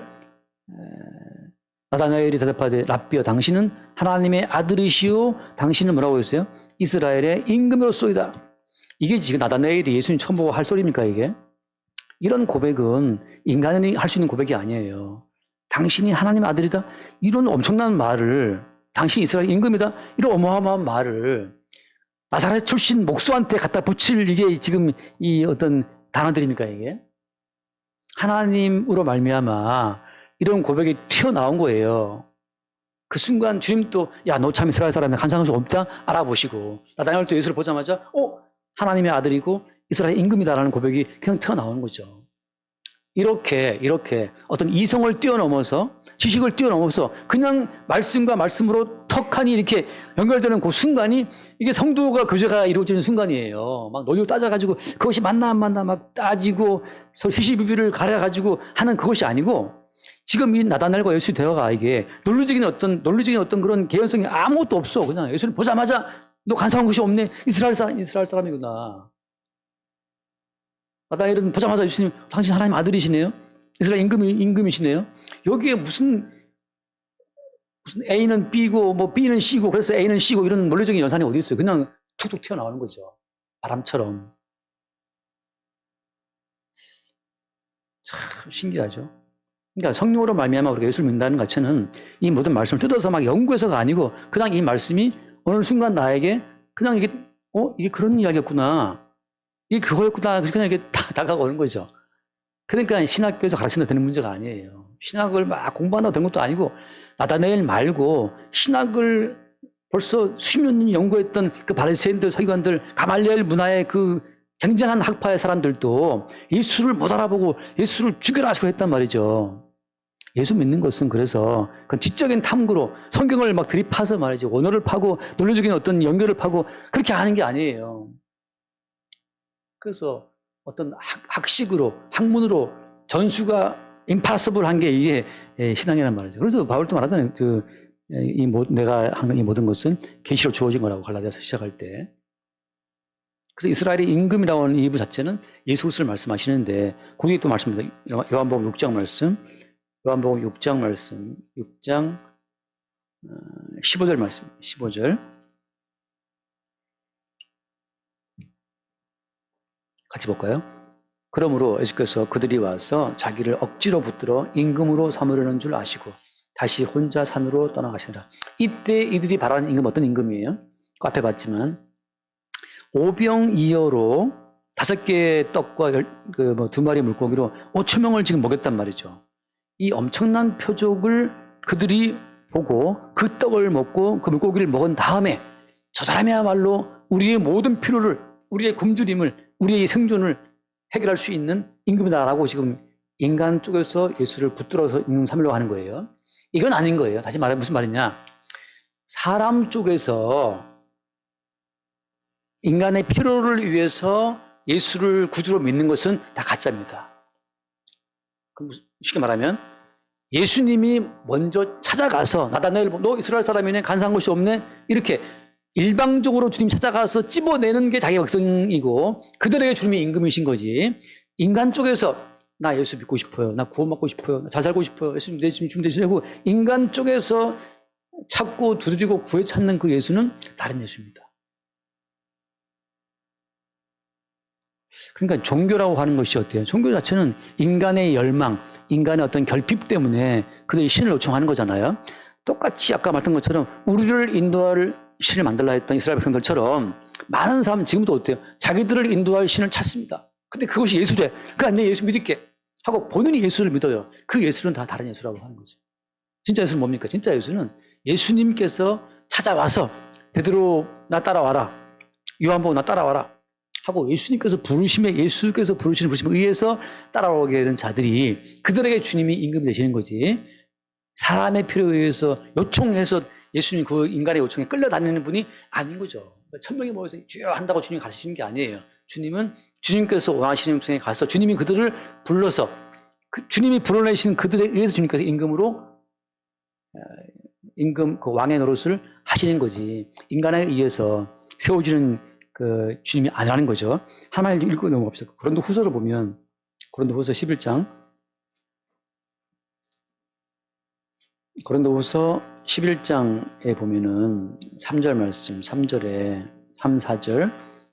나다나엘이 대답하되 랍비여 당신은 하나님의 아들이시오. 당신은 뭐라고 했어요? 이스라엘의 임금으로소이다. 이게 지금 나다나엘이 예수님 처음 보고 할 소리입니까 이게? 이런 고백은 인간이 할 수 있는 고백이 아니에요. 당신이 하나님의 아들이다. 이런 엄청난 말을, 당신이 이스라엘 임금이다. 이런 어마어마한 말을 나사렛 출신 목수한테 갖다 붙일 이게 지금 이 어떤 단어들입니까 이게? 하나님으로 말미암아 이런 고백이 튀어나온 거예요. 그 순간 주님도 야, 너 참 이스라엘 사람이 간사한 것이 없다? 알아보시고 나다나엘도 예수를 보자마자 하나님의 아들이고 이스라엘 임금이다라는 고백이 그냥 튀어나오는 거죠. 이렇게 어떤 이성을 뛰어넘어서 지식을 뛰어넘어서 그냥 말씀과 말씀으로 턱하니 이렇게 연결되는 그 순간이 이게 성도가 교제가 이루어지는 순간이에요. 막 논리를 따져가지고 그것이 맞나 안 맞나 막 따지고 서로 희시비비를 가려가지고 하는 그것이 아니고 지금 이 나다나엘과 예수의 대화가 이게 논리적인 어떤 그런 개연성이 아무것도 없어. 그냥 예수를 보자마자 너 간사한 것이 없네. 이스라엘 사람이구나. 나다나엘은 보자마자 예수님 당신 하나님 아들이시네요. 이스라엘 임금이시네요. 여기에 무슨 A는 B고 뭐 B는 C고 그래서 A는 C고 이런 논리적인 연산이 어디 있어요? 그냥 툭툭 튀어나오는 거죠. 바람처럼. 참 신기하죠. 그러니까 성령으로 말미암아 우리가 예수를 믿는다는 자체는 이 모든 말씀을 뜯어서 막 연구해서가 아니고 그냥 이 말씀이 어느 순간 나에게 그냥 이게 그런 이야기였구나. 이게 그거였구나. 그냥 이게 다가오는 거죠. 그러니까 신학교에서 가르친다 되는 문제가 아니에요. 신학을 막 공부한다고 되는 것도 아니고 나다나엘 말고 신학을 벌써 수십 년 연구했던 그 바리새인들, 서기관들, 가말리엘 문화의 그 쟁쟁한 학파의 사람들도 예수를 못 알아보고 예수를 죽여라 하시고 했단 말이죠. 예수 믿는 것은 그래서 그 지적인 탐구로 성경을 막 들이파서 말이죠. 원어를 파고 논리적인 어떤 연결을 파고 그렇게 하는 게 아니에요. 그래서 어떤 학식으로, 학문으로 전수가 임파서블 한 게 이게 신앙이란 말이죠. 그래서 바울도 말하잖아요. 내가 하는 이 모든 것은 계시로 주어진 거라고 갈라디아서 시작할 때. 그래서 이스라엘의 임금이라고 하는 이 부 자체는 예수 그리스도를 말씀하시는데 거기에 또 말씀입니다. 요한복음 6장 말씀, 요한복음 6장 말씀, 6장 15절 말씀, 15절 같이 볼까요? 그러므로 예수께서 그들이 와서 자기를 억지로 붙들어 임금으로 삼으려는 줄 아시고 다시 혼자 산으로 떠나가시니라. 이때 이들이 바라는 임금 어떤 임금이에요? 그 앞에 봤지만 오병이어로 5개의 떡과 2마리 물고기로 5천 명을 지금 먹였단 말이죠. 이 엄청난 표적을 그들이 보고 그 떡을 먹고 그 물고기를 먹은 다음에 저 사람이야말로 우리의 모든 필요를, 우리의 굶주림을, 우리의 생존을 해결할 수 있는 임금이다라고 지금 인간 쪽에서 예수를 붙들어서 임금 삼으려고 하는 거예요. 이건 아닌 거예요. 다시 말하면 무슨 말이냐? 사람 쪽에서 인간의 필요를 위해서 예수를 구주로 믿는 것은 다 가짜입니다. 쉽게 말하면 예수님이 먼저 찾아가서 나다나엘 너 이스라엘 사람이네 간사한 것이 없네 이렇게 일방적으로 주님 찾아가서 찝어내는 게 자기 백성이고 그들에게 주님이 임금이신 거지. 인간 쪽에서 나 예수 믿고 싶어요. 나 구원받고 싶어요. 나 잘 살고 싶어요. 예수님 내 주님 되시고 인간 쪽에서 찾고 두드리고 구해 찾는 그 예수는 다른 예수입니다. 그러니까 종교라고 하는 것이 어때요? 종교 자체는 인간의 열망, 인간의 어떤 결핍 때문에 그들이 신을 요청하는 거잖아요. 똑같이 아까 말했던 것처럼 우리를 인도할 신을 만들라 했던 이스라엘 백성들처럼 많은 사람은 지금도 어때요? 자기들을 인도할 신을 찾습니다. 근데 그것이 예수래. 그러니까 내 예수 믿을게 하고 본인이 예수를 믿어요. 그 예수는 다 다른 예수라고 하는 거죠. 진짜 예수는 뭡니까? 진짜 예수는 예수님께서 찾아와서 베드로 나 따라와라. 요한복음 나 따라와라. 하고 예수님께서 부르심에 예수께서 부르시는 부르심에 의해서 따라오게 되는 자들이 그들에게 주님이 임금이 되시는 거지. 사람의 필요에 의해서 요청해서 예수님 그 인간의 요청에 끌려다니는 분이 아닌 거죠. 1000명이 모여서 주여 한다고 주님이 가르치는 게 아니에요. 주님은 주님께서 원하시는 분에 가서 주님이 그들을 불러서 주님이 불러내신 그들에 의해서 주님께서 임금 그 왕의 노릇을 하시는 거지. 인간에 의해서 세워지는 그 주님이 아니라는 거죠. 하나를 읽고 넘어갑시다. 고린도 후서를 보면 고린도 후서 11장 고린도 후서 11장에 보면은 3절 말씀 3절에 3, 4절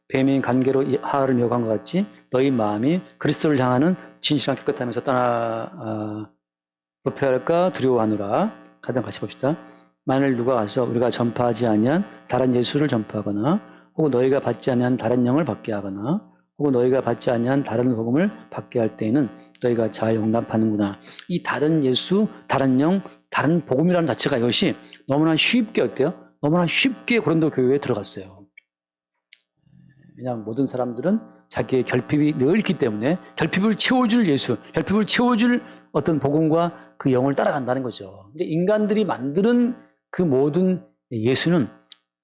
뱀이 관계로 하하를 미혹한 것 같이 너희 마음이 그리스도를 향하는 진실한 깨끗함에서 떠나 부패할까 두려워하노라. 가장 같이 봅시다. 만일 누가 와서 우리가 전파하지 아니한 다른 예수를 전파하거나 혹은 너희가 받지 아니한 다른 영을 받게 하거나 혹은 너희가 받지 아니한 다른 복음을 받게 할 때에는 너희가 잘 용납하는구나. 이 다른 예수, 다른 영, 다른 복음이라는 자체가 이것이 너무나 쉽게 어때요? 너무나 쉽게 고린도 교회에 들어갔어요. 왜냐하면 모든 사람들은 자기의 결핍이 늘 있기 때문에 결핍을 채워줄 예수, 결핍을 채워줄 어떤 복음과 그 영을 따라간다는 거죠. 근데 인간들이 만드는 그 모든 예수는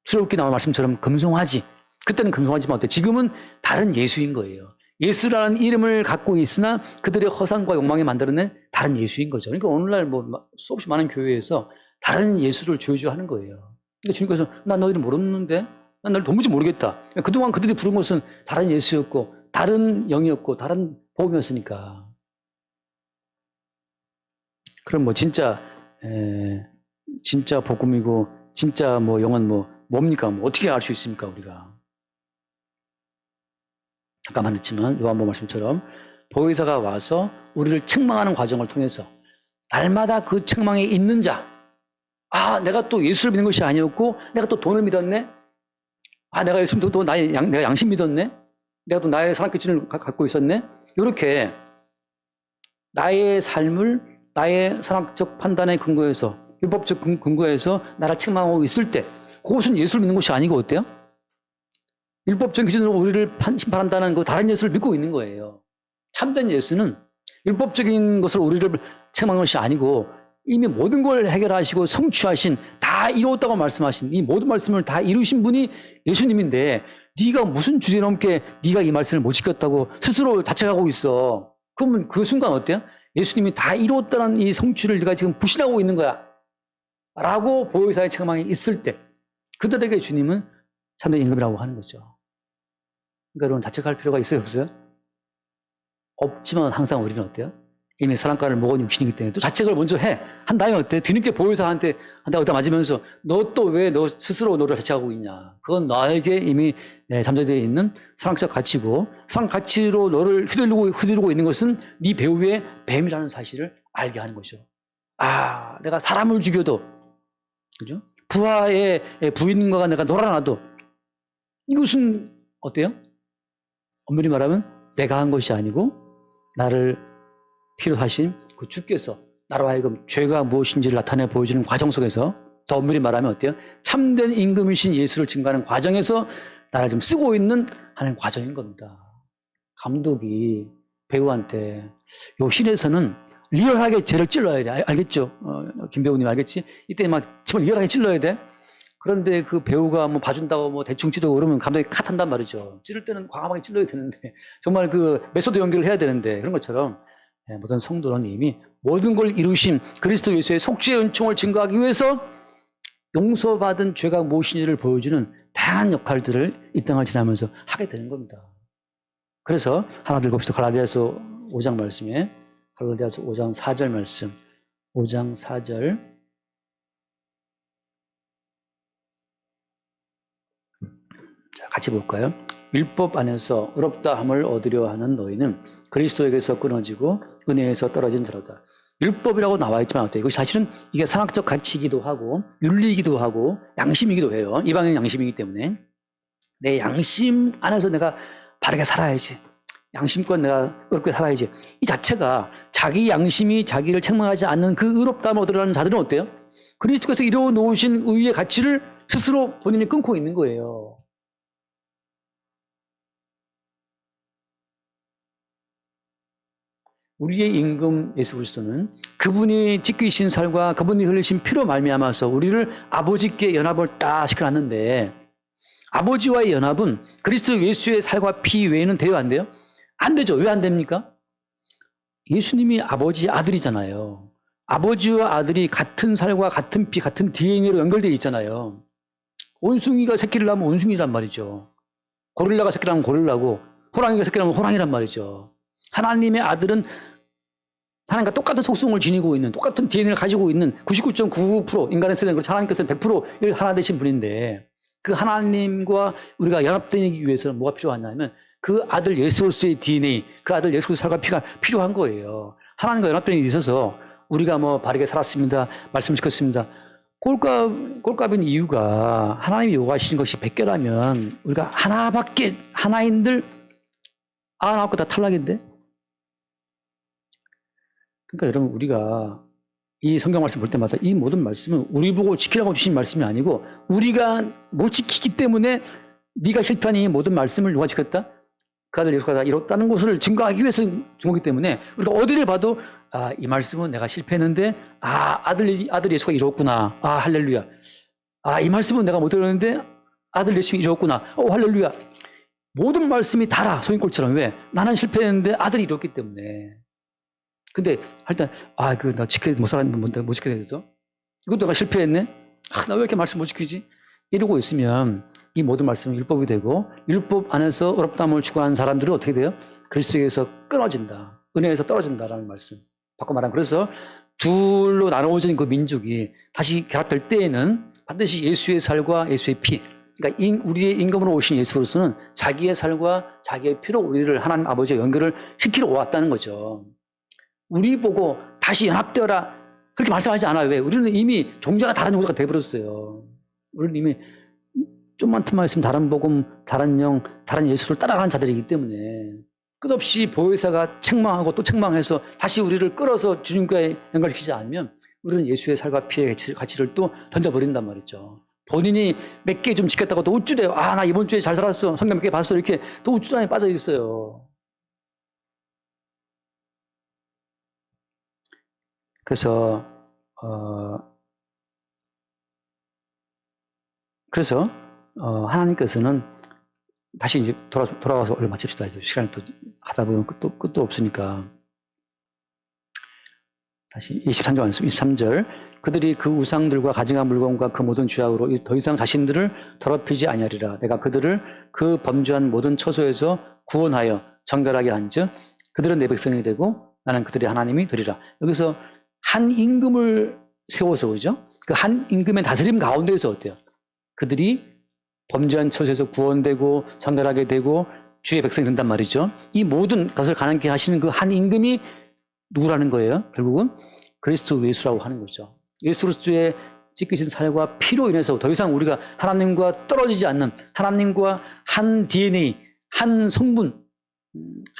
출애굽기 나온 말씀처럼 금송아지. 그때는 금송아지만 어때? 지금은 다른 예수인 거예요. 예수라는 이름을 갖고 있으나 그들의 허상과 욕망이 만들어낸 다른 예수인 거죠. 그러니까 오늘날 뭐 수없이 많은 교회에서 다른 예수를 주여주하는 거예요. 그러니까 주님께서 나 너희를 모르는데, 난 너를 도무지 모르겠다. 그동안 그들이 부른 것은 다른 예수였고, 다른 영이었고, 다른 복음이었으니까. 그럼 뭐 진짜 복음이고, 진짜 뭐 영은 뭡니까? 뭐 어떻게 알 수 있습니까, 우리가? 아까 말했지만 요한복음 말씀처럼 보혜사가 와서 우리를 책망하는 과정을 통해서 날마다 그 책망에 있는 자, 내가 또 예수를 믿는 것이 아니었고 내가 또 돈을 믿었네. 내가 예수 믿고 내가 양심 믿었네. 내가 또 나의 사랑 기준을 갖고 있었네. 이렇게 나의 삶을 나의 사랑적 판단의 근거에서 율법적 근거에서 나를 책망하고 있을 때 그것은 예수를 믿는 것이 아니고 어때요? 율법적 기준으로 우리를 심판한다는 그 다른 예수를 믿고 있는 거예요. 참된 예수는 율법적인 것으로 우리를 책망한 것이 아니고 이미 모든 걸 해결하시고 성취하신 다 이루었다고 말씀하신 이 모든 말씀을 다 이루신 분이 예수님인데 네가 무슨 주제넘게 네가 이 말씀을 못 지켰다고 스스로 자책하고 있어. 그러면 그 순간 어때요? 예수님이 다 이루었다는 이 성취를 네가 지금 부신하고 있는 거야. 라고 보혜사의 책망이 있을 때 그들에게 주님은 참된 임금이라고 하는 거죠. 그러니까 여러분 자책할 필요가 있어요, 없어요? 없지만 항상 우리는 어때요? 이미 사랑가를 먹은 육신이기 때문에 또 자책을 먼저 한 다음에 어때? 뒤늦게 보혜사한테 한다고 맞으면서 너 또 왜 너 스스로 너를 자책하고 있냐? 그건 나에게 이미 잠재되어 있는 사랑적 가치고 사랑 가치로 너를 휘두르고 있는 것은 네 배후의 뱀이라는 사실을 알게 하는 거죠. 아, 내가 사람을 죽여도, 그죠? 부하의 부인과 내가 놀아나도 이것은 어때요? 엄밀히 말하면 내가 한 것이 아니고 나를 필요하신 그 주께서 나로 하여금 죄가 무엇인지를 나타내 보여주는 과정 속에서 더 엄밀히 말하면 어때요? 참된 임금이신 예수를 증거하는 과정에서 나를 좀 쓰고 있는 하는 과정인 겁니다. 감독이 배우한테 요 씬에서는 리얼하게 죄를 찔러야 돼. 알겠죠? 김 배우님 알겠지? 이때 막 정말 리얼하게 찔러야 돼. 그런데 그 배우가 뭐 봐준다고 뭐 대충 찌르고 그러면 감독이 컷한단 말이죠. 찌를 때는 과감하게 찔러야 되는데 정말 그 메소드 연기를 해야 되는데 그런 것처럼 모든 성도는 이미 모든 걸 이루신 그리스도 예수의 속죄의 은총을 증거하기 위해서 용서받은 죄가 무엇인지를 보여주는 다양한 역할들을 이 땅을 지나면서 하게 되는 겁니다. 그래서 하나 들고 봅시다. 갈라디아서 5장 말씀에 갈라디아서 5장 4절 말씀 5장 4절 자, 같이 볼까요? 율법 안에서 의롭다 함을 얻으려 하는 너희는 그리스도에게서 끊어지고 은혜에서 떨어진 자로다. 율법이라고 나와 있지만 어때요? 이것이 사실은 이게 상학적 가치이기도 하고 윤리이기도 하고 양심이기도 해요. 이방인 양심이기 때문에 내 양심 안에서 내가 바르게 살아야지. 양심껏 내가 의롭게 살아야지. 이 자체가 자기 양심이 자기를 책망하지 않는 그 의롭다함을 얻으려는 자들은 어때요? 그리스도께서 이루어 놓으신 의의 가치를 스스로 본인이 끊고 있는 거예요. 우리의 임금 예수 그리스도는 그분이 지키신 살과 그분이 흘리신 피로 말미암아서 우리를 아버지께 연합을 딱 시켜놨는데 아버지와의 연합은 그리스도 예수의 살과 피 외에는 돼요, 안 돼요? 안 되죠. 왜 안 됩니까? 예수님이 아버지 아들이잖아요. 아버지와 아들이 같은 살과 같은 피, 같은 DNA로 연결되어 있잖아요. 원숭이가 새끼를 낳으면 원숭이란 말이죠. 고릴라가 새끼를 낳으면 고릴라고 호랑이가 새끼를 낳으면 호랑이란 말이죠. 하나님의 아들은 하나님과 똑같은 속성을 지니고 있는 똑같은 DNA를 가지고 있는 99.99% 인간의 세대는 그렇죠. 하나님께서는 100% 하나 되신 분인데 그 하나님과 우리가 연합되기 위해서는 뭐가 필요하냐면 그 아들 예수 그리스도의 DNA, 그 아들 예수 그리스도의 살과 피가 필요한 거예요. 하나님과 연합되는 데 있어서 우리가 뭐 바르게 살았습니다. 말씀 지켰습니다. 꼴값인 이유가 하나님이 요구하시는 것이 100개라면 우리가 하나밖에 하나인들 99개 다 탈락인데 그러니까 여러분 우리가 이 성경 말씀 볼 때마다 이 모든 말씀은 우리 보고 지키라고 주신 말씀이 아니고 우리가 못 지키기 때문에 네가 실패한 이 모든 말씀을 누가 지켰다? 그 아들 예수가 다 이뤘다는 것을 증거하기 위해서 준 거기 때문에 우리가 어디를 봐도 아, 이 말씀은 내가 실패했는데 아들 예수가 이뤘구나. 아 할렐루야. 아, 이 말씀은 내가 못 이뤘는데 아들 예수가 이뤘구나. 할렐루야. 모든 말씀이 다라 소인골처럼 왜? 나는 실패했는데 아들이 이뤘기 때문에. 근데 할 때 나 못 살았는데 못 지켜야 되죠? 이것도 내가 실패했네? 나 왜 이렇게 말씀 못 지키지? 이러고 있으면 이 모든 말씀은 율법이 되고 율법 안에서 어렵다함을 추구하는 사람들은 어떻게 돼요? 그리스도에서 끊어진다. 은혜에서 떨어진다라는 말씀. 바꿔 말하면 그래서 둘로 나누어진 그 민족이 다시 결합될 때에는 반드시 예수의 살과 예수의 피. 그러니까 우리의 임금으로 오신 예수 그리스도는 자기의 살과 자기의 피로 우리를 하나님 아버지와 연결을 시키러 왔다는 거죠. 우리 보고 다시 연합되어라 그렇게 말씀하지 않아요. 왜? 우리는 이미 종자가 다른 종자가 되어버렸어요. 우리는 이미 좀만 틈만 있으면 다른 복음, 다른 영, 다른 예수를 따라가는 자들이기 때문에 끝없이 보혜사가 책망하고 또 책망해서 다시 우리를 끌어서 주님과의 연결시키지 않으면 우리는 예수의 살과 피의 가치를 또 던져버린단 말이죠. 본인이 몇 개 좀 지켰다고 또 우쭐대요. 나 이번 주에 잘 살았어. 성경 몇 개 봤어. 이렇게 또 우쭐함에 빠져 있어요. 그래서 하나님께서는 다시 이제 돌아와서 오늘 마칩시다. 이제 시간이 또 하다 보면 끝도 없으니까. 다시 23절 말씀, 23절. 그들이 그 우상들과 가증한 물건과 그 모든 죄악으로 더 이상 자신들을 더럽히지 아니하리라. 내가 그들을 그 범죄한 모든 처소에서 구원하여 정결하게 한즉 그들은 내 백성이 되고 나는 그들의 하나님이 되리라. 여기서 한 임금을 세워서 그죠? 그 한 임금의 다스림 가운데에서 어때요? 그들이 범죄한 처소에서 구원되고 정결하게 되고 주의 백성이 된단 말이죠. 이 모든 것을 가능케 하시는 그 한 임금이 누구라는 거예요? 결국은 그리스도 예수라고 하는 거죠. 예수 그리스도의 찢기신 살과 피로 인해서 더 이상 우리가 하나님과 떨어지지 않는, 하나님과 한 DNA, 한 성분,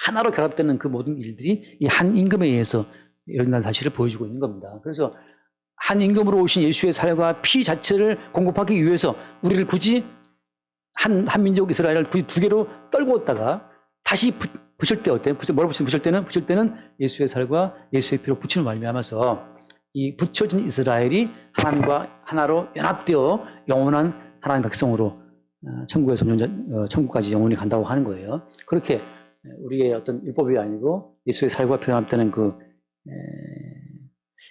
하나로 결합되는 그 모든 일들이 이 한 임금에 의해서 일어난 사실을 보여주고 있는 겁니다. 그래서 한 임금으로 오신 예수의 살과 피 자체를 공급하기 위해서 우리를 굳이 한 민족 이스라엘을 굳이 두 개로 떨구었다가 다시 붙일 때 어때요? 뭐라고 붙일 때는 예수의 살과 예수의 피로 붙임을 말미암아서 이 붙여진 이스라엘이 하나님과 하나로 연합되어 영원한 하나님 백성으로 천국까지 영원히 간다고 하는 거예요. 그렇게 우리의 어떤 율법이 아니고 예수의 살과 피로 연합되는 그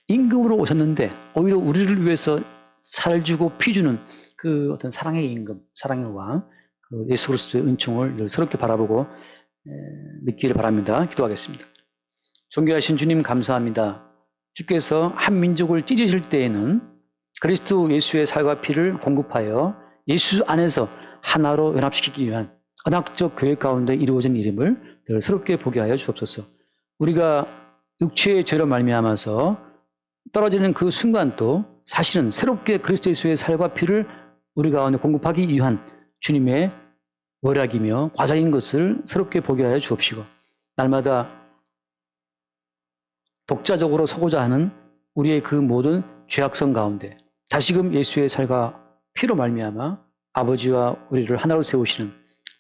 임금으로 오셨는데 오히려 우리를 위해서 살 주고 피 주는 그 어떤 사랑의 임금, 사랑의 왕, 그 예수 그리스도의 은총을 늘 새롭게 바라보고 믿기를 바랍니다. 기도하겠습니다. 존귀하신 주님 감사합니다. 주께서 한 민족을 찢으실 때에는 그리스도 예수의 살과 피를 공급하여 예수 안에서 하나로 연합시키기 위한 언약적 계획 가운데 이루어진 일임을 늘 새롭게 보게 하여 주옵소서. 우리가 육체의 죄로 말미암아서 떨어지는 그 순간도 사실은 새롭게 그리스도 예수의 살과 피를 우리 가운데 공급하기 위한 주님의 월약이며 과자인 것을 새롭게 보게 하여 주옵시고 날마다 독자적으로 서고자 하는 우리의 그 모든 죄악성 가운데 다시금 예수의 살과 피로 말미암아 아버지와 우리를 하나로 세우시는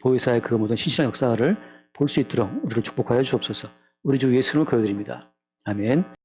보혜사의 그 모든 신실한 역사를 볼 수 있도록 우리를 축복하여 주옵소서. 우리 주 예수를 기도드립니다. 아멘.